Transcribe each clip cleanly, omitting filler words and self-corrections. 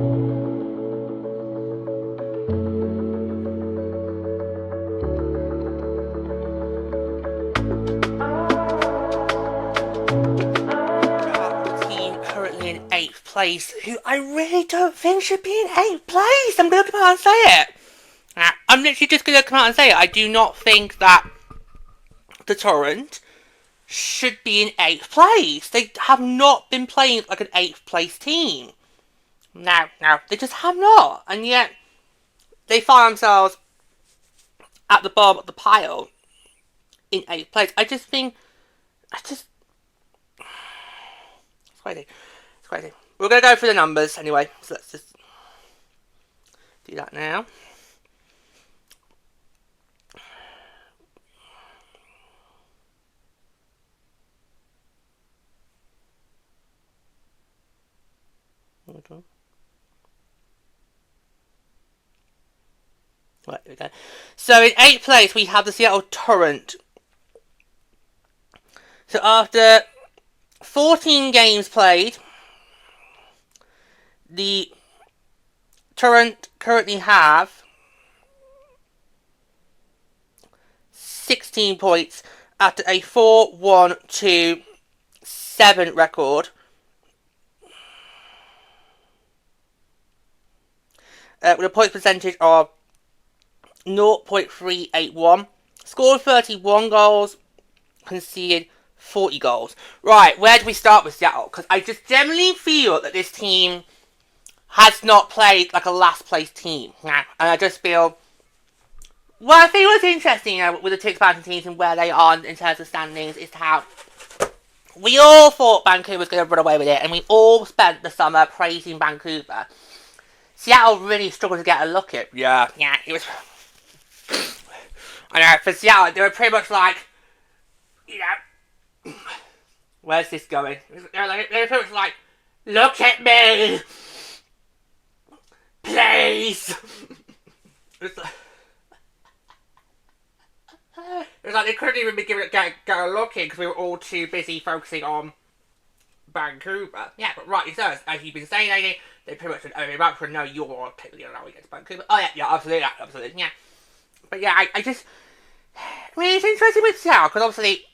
Currently in 8th place, who I really don't think should be in 8th place. I'm going to come out and say it. I'm literally just going to come out and say it. I do not think that the Torrent should be in 8th place. They have not been playing like an 8th place team. No, they just have not. And yet, they find themselves at the bottom of the pile in 8th place. It's crazy. It's crazy. We're going to go through the numbers anyway, so let's just do that now. Right, there we go. So in 8th place we have the Seattle Torrent. So after 14 games played, the Torrent currently have 16 points after a 4-1-2-7 record. With a point percentage of 0.381. Scored 31 goals, conceded 40 goals. Right, where do we start with Seattle? Because I just generally feel that this team has not played like a last place team. And I just feel, well, I think what's interesting, with the two expansion teams and where they are in terms of standings is how we all thought Vancouver was going to run away with it, and we all spent the summer praising Vancouver. Seattle really struggled to get a look at. Yeah, it was. I know, for Seattle, they were pretty much like, where's this going? They were pretty much like, look at me, please. It was like they couldn't even be giving it get a look in because we were all too busy focusing on Vancouver. Yeah, but rightly so, as you've been saying, Amy, they pretty much said, oh, right for no, you're totally allowed against Vancouver. Oh, yeah, absolutely, yeah. But yeah, I mean, it's interesting with Seattle, because obviously,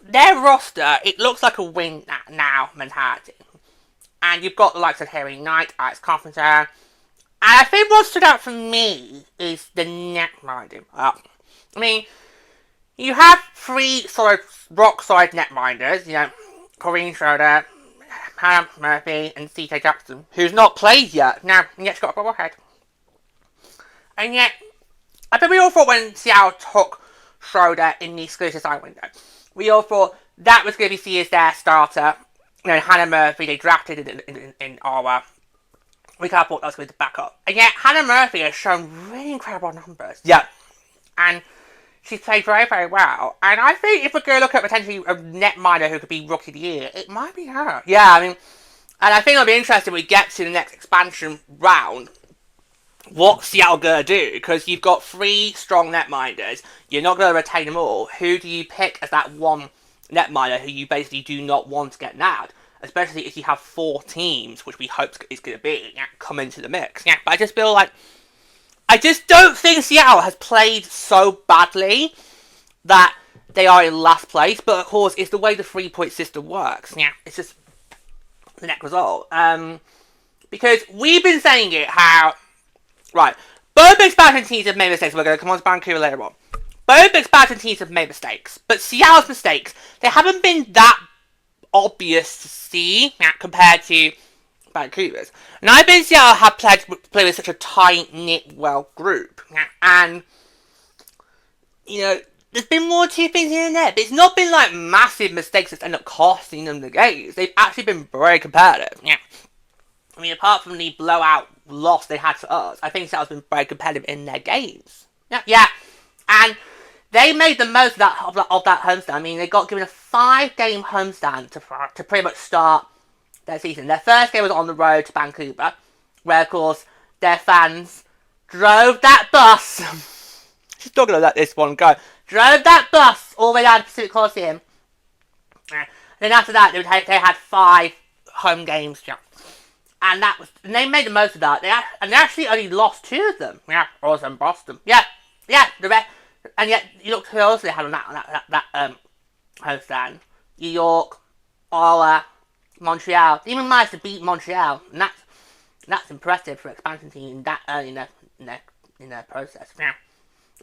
their roster, it looks like a win now mentality. And you've got the likes of Harry Knight, Alex Carpenter, and I think what stood out for me is the netminding. I mean, you have 3 rock-solid netminders, Corrine Schroeder, Hannah Murphy, and C.J. Jackson, who's not played yet. Now, yet she's got a bobblehead. And yet, I think we all thought when Seattle took Schroeder in the exclusive sign window, we all thought that was going to be seen as their starter. Hannah Murphy, they drafted in our... We kind of thought that was going to be the backup. And yet, Hannah Murphy has shown really incredible numbers. Yeah. And she's played very, very well. And I think if we're going to look at potentially a netminder who could be Rookie of the Year, it might be her. Yeah, I mean... And I think it'll be interesting when we get to the next expansion round, what Seattle going to do, because you've got 3 strong netminders, you're not going to retain them all. Who do you pick as that one netminder who you basically do not want to get nabbed? Especially if you have 4 teams, which we hope is going to be, come into the mix. But I just feel like, I just don't think Seattle has played so badly that they are in last place, but of course it's the way the 3-point system works. It's just the net result. Because we've been saying it how, right, both expansion teams have made mistakes. We're going to come on to Vancouver later on. Both expansion teams have made mistakes, but Seattle's mistakes, they haven't been that obvious to see compared to Vancouver's. And I think Seattle have played with such a tight-knit, group. And, there's been more to things here and there, but it's not been like massive mistakes that end up costing them the games. They've actually been very competitive. I mean, apart from the blowout loss they had to us, I think Seattle's been very competitive in their games. And they made the most of that homestand. I mean, they got given a 5-game homestand to pretty much start their season. Their first game was on the road to Vancouver, where, of course, their fans drove that bus. She's not going to let this one go. Drove that bus all the way down to Pacific Coliseum. Then after that, they had 5 home games. And they made the most of that. They actually only lost 2 of them. Yeah, also in Boston. Yeah, the rest. And yet, you look who else they had on that homestand. New York, Ottawa, Montreal. They even managed to beat Montreal, and that's impressive for an expansion team that early in their process. Yeah.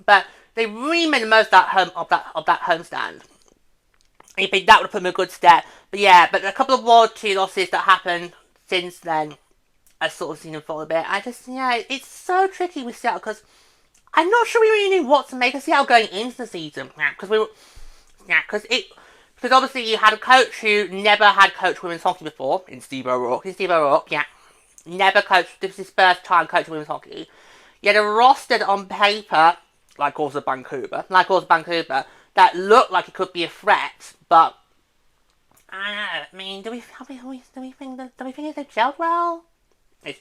But they really made the most of that homestand. I think that would have put them in a good stead. But yeah, but a couple of World 2 losses that happened since then, I've sort of seen them fall a bit. It's so tricky with Seattle because I'm not sure we really knew what to make of Seattle going into the season. Because obviously you had a coach who never had coached women's hockey before in Steve O'Rourke. Never coached. This is his first time coaching women's hockey. You had a roster on paper, like also Vancouver, that looked like it could be a threat, but I don't know. I mean, do we think they've gelled well? It's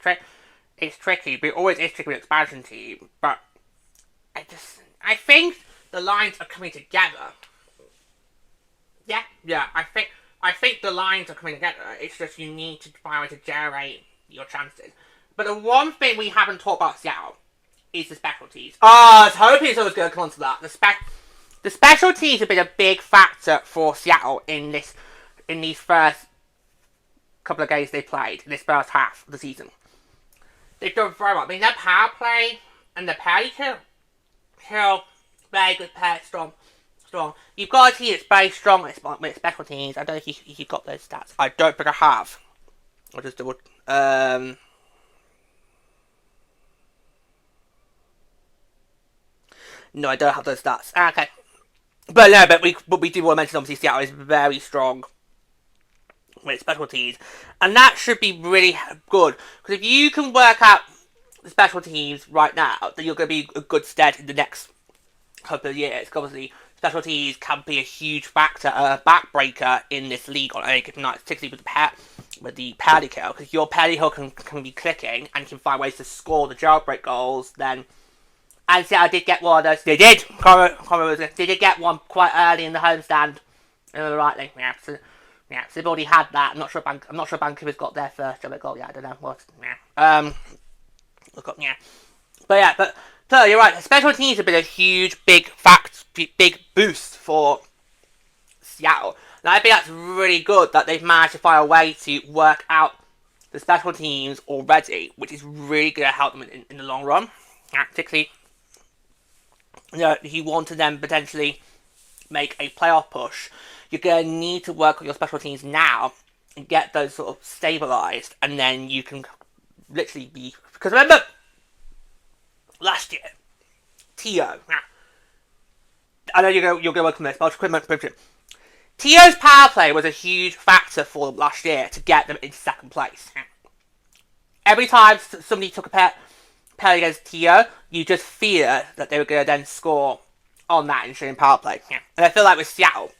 tricky, but it always is tricky with expansion team. But I think the lines are coming together. Yeah. I think the lines are coming together. It's just you need to find a way to generate your chances. But the one thing we haven't talked about Seattle is the specialties. I was hoping someone was going to come on to that. The specialties have been a big factor for Seattle in these first couple of games they played, in this first half of the season. They've done very well. I mean, their power play and their penalty kill, very good pair, strong. You've got a team that's very strong with special teams. I don't know if you got those stats. I don't think I have. I'll just double. No, I don't have those stats. Okay. But we do want to mention, obviously, Seattle is very strong with special teams. And that should be really good. Because if you can work out the special teams right now, then you're going to be a good stead in the next couple of years. Because obviously, special teams can be a huge factor, a backbreaker in this league on any given night, particularly with the penalty kill. Because your penalty kill can be clicking and can find ways to score the jailbreak goals, then... And Seattle did get one of those. They did. They did get one quite early in the homestand. Rightly, so they've already had that. I'm not sure Vancouver's got their first jailbreak goal yet. I don't know what. Look up. But so you're right. Special teams have been a huge, big boost for Seattle. And I think that's really good that they've managed to find a way to work out the special teams already, which is really going to help them in the long run. Particularly, if you want to then potentially make a playoff push, you're going to need to work on your special teams now and get those sort of stabilised, and then you can literally be... Because remember, last year, T.O. I know you're going to welcome this, but I'll just quick T.O.'s power play was a huge factor for them last year to get them in second place. Every time somebody took a penalty against T.O., you just fear that they were going to then score on that in power play. And I feel like with Seattle,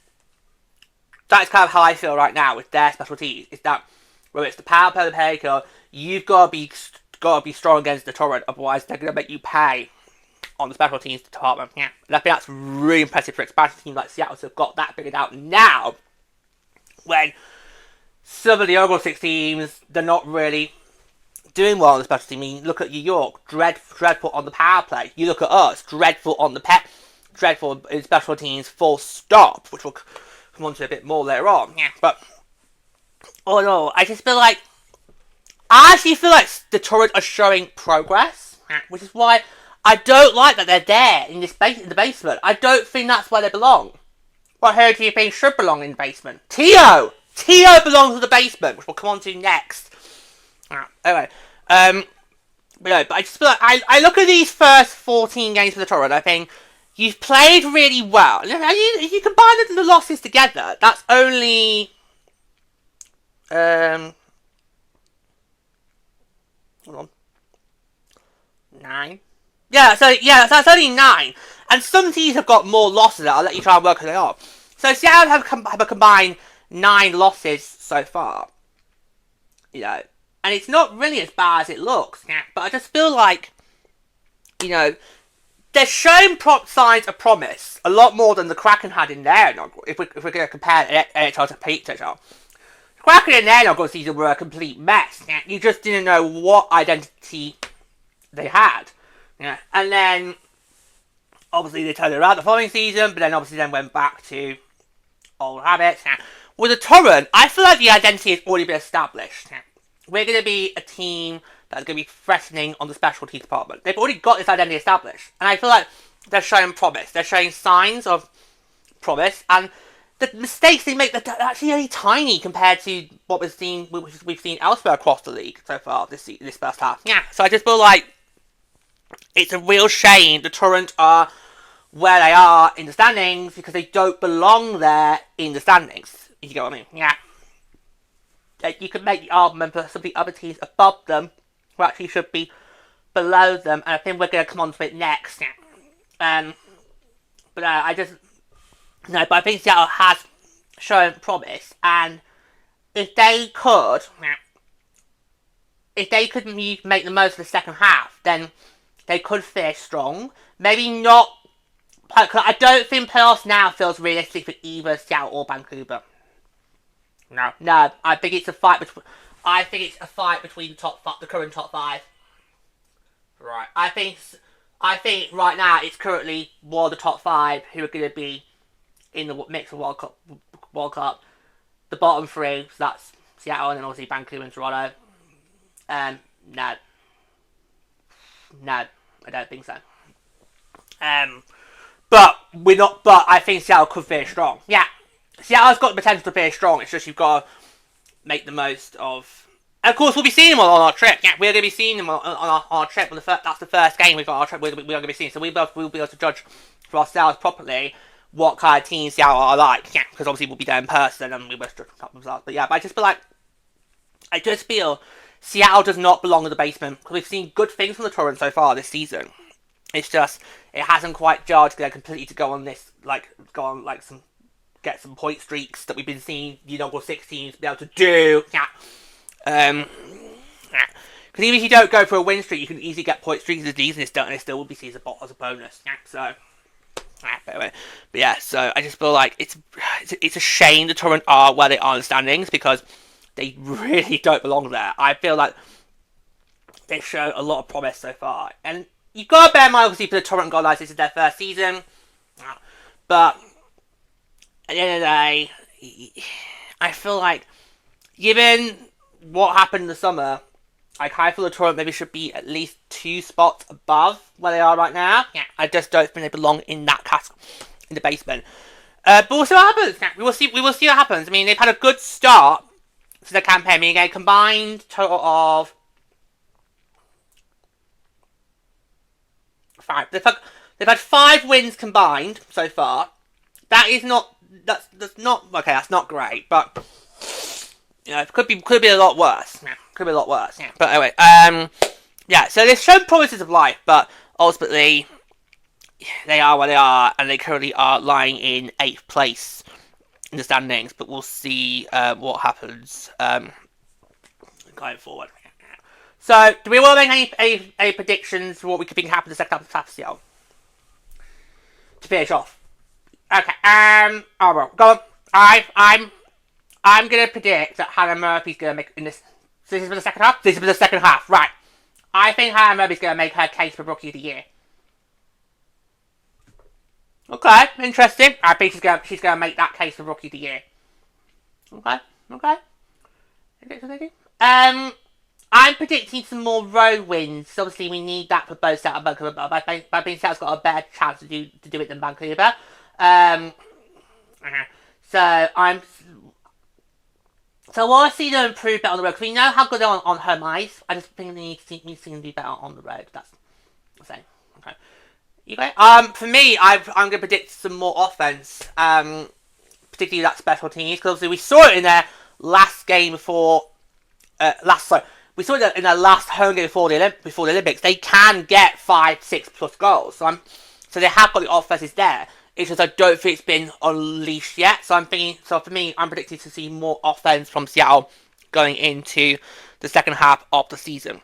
that's kind of how I feel right now with their specialties. Is that whether it's the power play or the penalty kill, you've got to be strong against the Torrent, otherwise they're going to make you pay on the special teams department. And I think that's really impressive for expansion teams like Seattle to have got that figured out now, when some of the overall 6 teams, they're not really doing well on the special team. I mean, look at New York, dreadful on the power play. You look at us, dreadful on the dreadful in special teams, full stop, which we'll come on to a bit more later on. But all in all, I actually feel like the Torrent are showing progress, which is why I don't like that they're there in the basement. I don't think that's where they belong. What hero do you think should belong in the basement? T.O. belongs in the basement, which we'll come on to next. Anyway, but I just feel like I look at these first 14 games for the Torrent, I think you've played really well. If you combine the losses together, that's only hold on, 9. So that's only 9, and some teams have got more losses. I'll let you try and work it out. So Seattle have a combined 9 losses so far. And it's not really as bad as it looks, but I just feel like, they're showing signs of promise a lot more than the Kraken had in there. If we're going to compare NHL to NHL. Kraken and their knockout season were a complete mess. Yeah, you just didn't know what identity they had. Yeah, and then obviously they turned it around the following season, but then obviously then went back to old habits. Yeah. With the Torrent, I feel like the identity has already been established. Yeah. We're going to be a team that's going to be threatening on the specialty department. They've already got this identity established, and I feel like they're showing promise. They're showing signs of promise, and the mistakes they make, they're actually only tiny compared to what we've seen elsewhere across the league so far this first half. Yeah, so I just feel like it's a real shame the Torrent are where they are in the standings because they don't belong there in the standings. If you get what I mean? Yeah. You could make the argument for some of the other teams above them who actually should be below them, and I think we're going to come on to it next. Yeah. But I think Seattle has shown promise, and if they could make the most of the second half, then they could finish strong. Maybe not. I don't think playoffs now feels realistic for either Seattle or Vancouver. No. I think it's a fight between. The current top five. Right. I think right now it's currently one of the top five who are going to be in the mix of World Cup. The bottom three, so that's Seattle and then obviously Vancouver and Toronto. No, I don't think so. But we're not. But I think Seattle could finish strong. Yeah, Seattle's got the potential to finish strong. It's just you've got to make the most of. And of course, we'll be seeing them on our trip. Yeah, we're going to be seeing them on our trip. That's the first game we've got on our trip. We're going to be seeing. So we'll be able to judge for ourselves properly what kind of teams Seattle are like. Yeah, because obviously we'll be there in person and we will judge a couple of results. But yeah, I just feel Seattle does not belong in the basement because we've seen good things from the Torrent so far this season. It's just it hasn't quite jarred completely to go on get some point streaks that we've been seeing Go 6 teams be able to do. Yeah. Because even if you don't go for a win streak, you can easily get point streaks as these, and it still will be seen as a bonus. Yeah. So. But yeah, so I just feel like it's a shame the Torrent are where they are in the standings because they really don't belong there. I feel like they show a lot of promise so far, and you've got to bear in mind obviously for the Torrent guys, this is their first season, but at the end of the day, I feel like given what happened in the summer, I feel the Torrent maybe should be at least 2 spots above where they are right now. Yeah, I just don't think they belong in that category, in the basement. But we'll see what happens. We will see what happens. I mean, they've had a good start to the campaign. I mean, a combined total of 5. They've had 5 wins combined so far. That's not great, but it could be a lot worse. Yeah. Could be a lot worse, yeah. But anyway, yeah, so they've shown promises of life, but ultimately, they are where they are, and they currently are lying in 8th place in the standings, but we'll see what happens going forward. So, do we want to make any predictions for what we could think happen in the second half of Seattle? To finish off. Okay, oh well, go on. I'm gonna predict that Hannah Murphy's gonna make in this. So this is for the second half? This is for the second half, right. I think Hannah Murphy's going to make her case for Rookie of the Year. Okay, interesting. I think she's going to make that case for Rookie of the Year. Okay. I'm predicting some more road wins. Obviously, we need that for both Seattle and Vancouver, but I think Seattle's got a better chance to do it than Vancouver. So I want to see them improve better on the road, because we know how good they are on home ice. I just think they need to see them do better on the road. That's the same. Okay. You go. For me, I'm going to predict some more offense, particularly that special teams, because obviously we saw it in their last game before. We saw it in their last home game before the Olympics. They can get 5-6 plus goals. So they have got the offenses there. It's just I don't think it's been unleashed yet. So for me, I'm predicting to see more offense from Seattle going into the second half of the season.